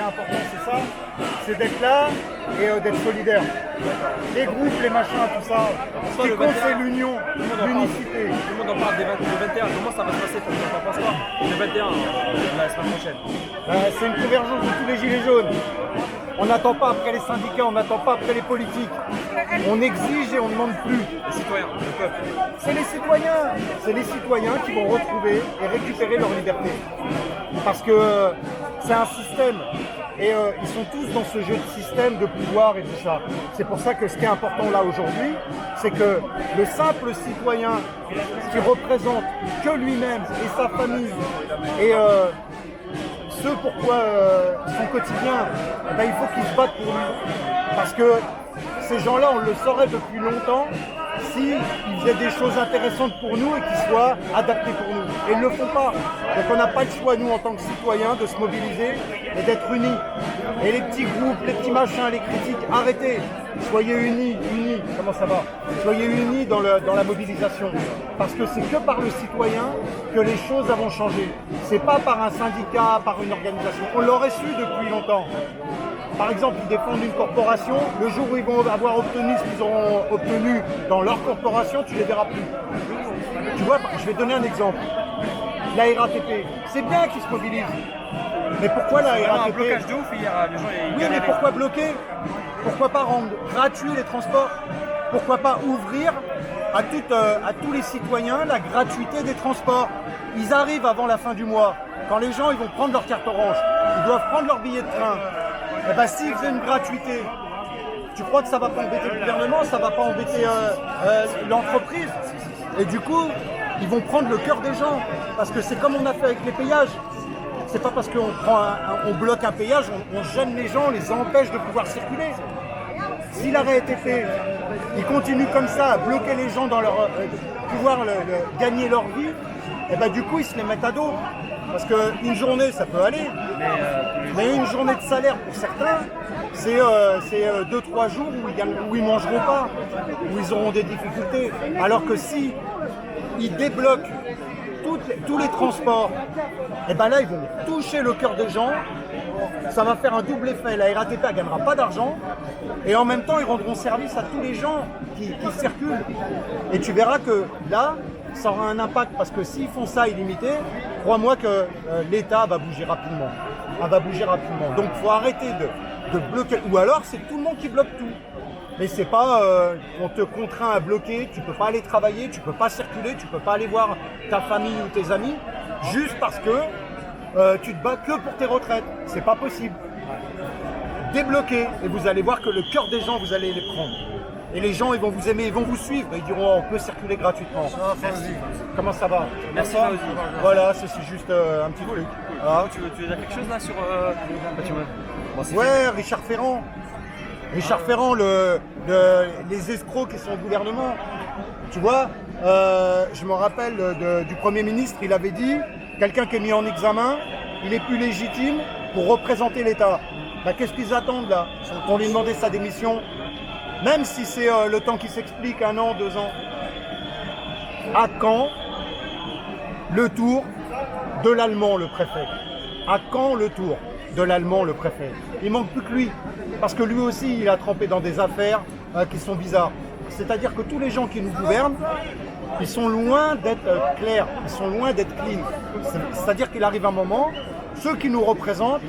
est important, c'est ça, c'est d'être là et d'être solidaire. Les groupes, les machins, tout ça, ce qui compte c'est l'union, l'unicité. Tout le monde en parle des 21. Comment ça va se passer? T'en penses quoi? Le 21, la semaine prochaine. C'est une convergence de tous les gilets jaunes. On n'attend pas après les syndicats, on n'attend pas après les politiques. On exige et on ne demande plus. Les citoyens, le peuple. C'est les citoyens qui vont retrouver et récupérer leur liberté. Parce que c'est un système et ils sont tous dans ce jeu de système de pouvoir et tout ça. C'est pour ça que ce qui est important là aujourd'hui, c'est que le simple citoyen qui représente que lui-même et sa famille et ce pourquoi son quotidien, eh ben, il faut qu'il se batte pour lui. Parce que ces gens-là, on le saurait depuis longtemps s'ils faisaient des choses intéressantes pour nous et qu'ils soient adaptés pour nous. Et ils ne le font pas. Donc on n'a pas le choix, nous, en tant que citoyens, de se mobiliser et d'être unis. Et les petits groupes, les petits machins, les critiques, arrêtez. Soyez unis. Comment ça va? Soyez unis dans la mobilisation. Parce que c'est que par le citoyen que les choses vont changer. C'est pas par un syndicat, par une organisation. On l'aurait su depuis longtemps. Par exemple, ils défendent une corporation, le jour où ils vont avoir obtenu ce qu'ils auront obtenu dans leur corporation, tu les verras plus. Tu vois, je vais donner un exemple. La RATP, c'est bien qu'ils se mobilisent. Mais pourquoi la RATP? Un blocage de ouf hier, les gens ils Oui, mais galéraient. pourquoi bloquer? Pourquoi pas rendre gratuit les transports? Pourquoi pas ouvrir à tous les citoyens la gratuité des transports? Ils arrivent avant la fin du mois. Quand les gens ils vont prendre leur carte orange, ils doivent prendre leur billet de train. Eh ben, s'ils faisaient une gratuité, tu crois que ça va pas embêter le gouvernement, ça va pas embêter l'entreprise? Et du coup, ils vont prendre le cœur des gens. Parce que c'est comme on a fait avec les péages. C'est pas parce qu'on on bloque un péage, on gêne les gens, on les empêche de pouvoir circuler. Si l'arrêt était fait, ils continuent comme ça à bloquer les gens dans leur pouvoir gagner leur vie, et ben du coup ils se les mettent à dos. Parce qu'une journée ça peut aller, mais une journée de salaire pour certains, c'est 2-3 jours où ils mangeront pas, où ils auront des difficultés. Alors que si ils débloquent tous les transports, et ben là ils vont toucher le cœur des gens, ça va faire un double effet. La RATP ne gagnera pas d'argent et en même temps ils rendront service à tous les gens qui circulent. Et tu verras que là, ça aura un impact parce que s'ils font ça illimité, crois-moi que l'État va bouger rapidement. Donc il faut arrêter de bloquer, ou alors c'est tout le monde qui bloque tout. Mais c'est pas on te contraint à bloquer, tu peux pas aller travailler, tu peux pas circuler, tu peux pas aller voir ta famille ou tes amis, juste parce que tu te bats que pour tes retraites. C'est pas possible. Débloquez et vous allez voir que le cœur des gens, vous allez les prendre. Et les gens, ils vont vous aimer, ils vont vous suivre. Ils diront, on peut circuler gratuitement. Merci. Comment ça va? Merci Fauzi. Voilà, c'est juste un petit truc. Voilà. Tu veux dire quelque chose là sur... Ouais, Richard Ferrand. Richard Ferrand, les escrocs qui sont au gouvernement. Tu vois, je me rappelle du Premier ministre, il avait dit, quelqu'un qui est mis en examen, il est plus légitime pour représenter l'État. Bah, qu'est-ce qu'ils attendent là? On lui demandait sa démission, même si c'est le temps qui s'explique, 1 an, 2 ans. À quand le tour de l'Allemand, le préfet? À quand le tour de l'Allemand, le préfet? Il manque plus que lui, parce que lui aussi, il a trempé dans des affaires qui sont bizarres. C'est-à-dire que tous les gens qui nous gouvernent, ils sont loin d'être clairs, ils sont loin d'être clean. C'est-à-dire qu'il arrive un moment, ceux qui nous représentent,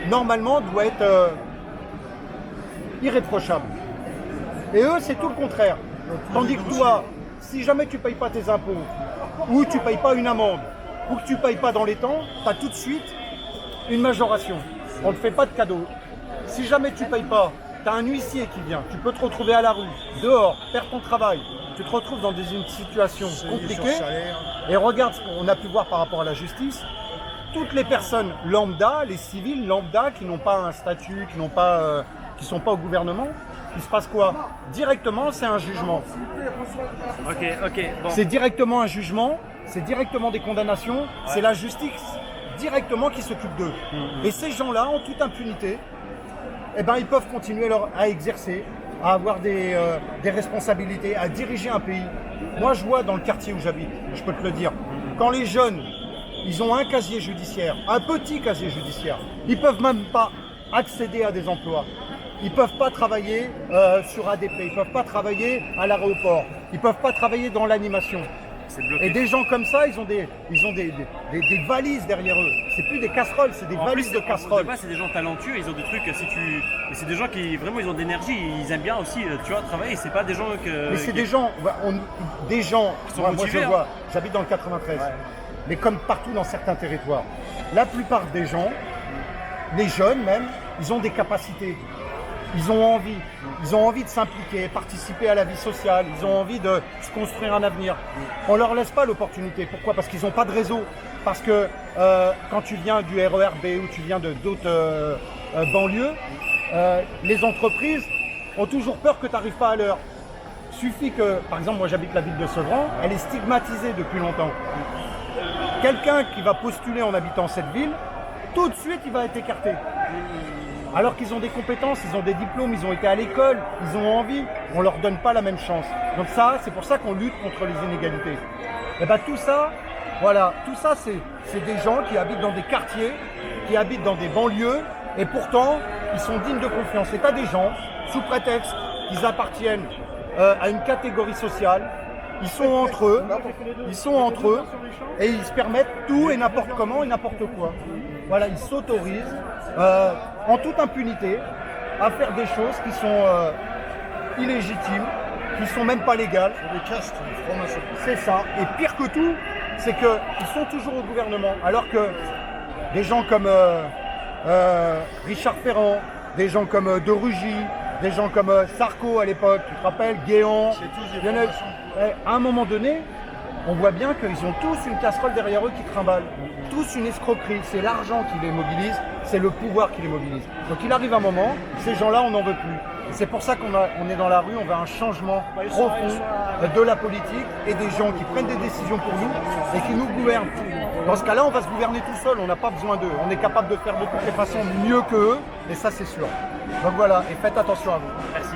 normalement, doivent être irréprochables. Et eux, c'est tout le contraire. Tandis que toi, si jamais tu ne payes pas tes impôts, ou tu ne payes pas une amende, ou que tu ne payes pas dans les temps, tu as tout de suite une majoration. On ne te fait pas de cadeau. Si jamais tu ne payes pas, tu as un huissier qui vient, tu peux te retrouver à la rue, dehors, perdre ton travail, tu te retrouves dans une situation compliquée. Et regarde ce qu'on a pu voir par rapport à la justice. Toutes les personnes lambda, les civils lambda qui n'ont pas un statut, qui ne sont pas au gouvernement, il se passe quoi? Directement, c'est un jugement. Ok, bon. C'est directement un jugement, c'est directement des condamnations, c'est la justice directement qui s'occupe d'eux. Et ces gens-là, en toute impunité, eh ben, ils peuvent continuer à exercer, à avoir des responsabilités, à diriger un pays. Moi, je vois dans le quartier où j'habite, je peux te le dire, quand les jeunes, ils ont un casier judiciaire, un petit casier judiciaire. Ils ne peuvent même pas accéder à des emplois. Ils ne peuvent pas travailler sur ADP, ils ne peuvent pas travailler à l'aéroport, ils ne peuvent pas travailler dans l'animation. Et des gens comme ça, ils ont des valises derrière eux. C'est plus des casseroles, c'est des valises de casseroles. C'est des gens talentueux, ils ont des trucs, et c'est des gens qui vraiment ils ont de l'énergie, ils aiment bien aussi, tu vois, travailler. C'est pas des gens que. Mais c'est des gens, sont moi motivés, je vois, j'habite dans le 93, mais comme partout dans certains territoires, la plupart des gens, les jeunes même, ils ont des capacités. Ils ont envie de s'impliquer, participer à la vie sociale, ils ont envie de se construire un avenir. On ne leur laisse pas l'opportunité. Pourquoi? Parce qu'ils n'ont pas de réseau. Parce que quand tu viens du RERB ou tu viens d'autres banlieues, les entreprises ont toujours peur que tu n'arrives pas à l'heure. Suffit que, par exemple, moi j'habite la ville de Sevran, elle est stigmatisée depuis longtemps. Quelqu'un qui va postuler en habitant cette ville, tout de suite il va être écarté. Alors qu'ils ont des compétences, ils ont des diplômes, ils ont été à l'école, ils ont envie, on ne leur donne pas la même chance. Donc ça, c'est pour ça qu'on lutte contre les inégalités. Et bien tout ça, voilà, tout ça c'est des gens qui habitent dans des quartiers, qui habitent dans des banlieues, et pourtant, ils sont dignes de confiance. Et tu as des gens, sous prétexte qu'ils appartiennent à une catégorie sociale, ils sont entre eux, et ils se permettent tout et n'importe comment et n'importe quoi. Voilà, ils s'autorisent en toute impunité à faire des choses qui sont illégitimes, qui ne sont même pas légales. Des castes, des francs-maçons. C'est ça. Et pire que tout, c'est qu'ils sont toujours au gouvernement. Alors que des gens comme Richard Ferrand, des gens comme De Rugy, des gens comme Sarko à l'époque, tu te rappelles, Guéant, à un moment donné, on voit bien qu'ils ont tous une casserole derrière eux qui trimballe, tous une escroquerie, c'est l'argent qui les mobilise, c'est le pouvoir qui les mobilise. Donc il arrive un moment, ces gens-là on n'en veut plus. Et c'est pour ça qu'on est dans la rue, on veut un changement profond de la politique et des gens qui prennent des décisions pour nous et qui nous gouvernent. Dans ce cas-là, on va se gouverner tout seul, on n'a pas besoin d'eux. On est capable de faire de toutes les façons mieux qu'eux, et ça c'est sûr. Donc voilà, et faites attention à vous. Merci.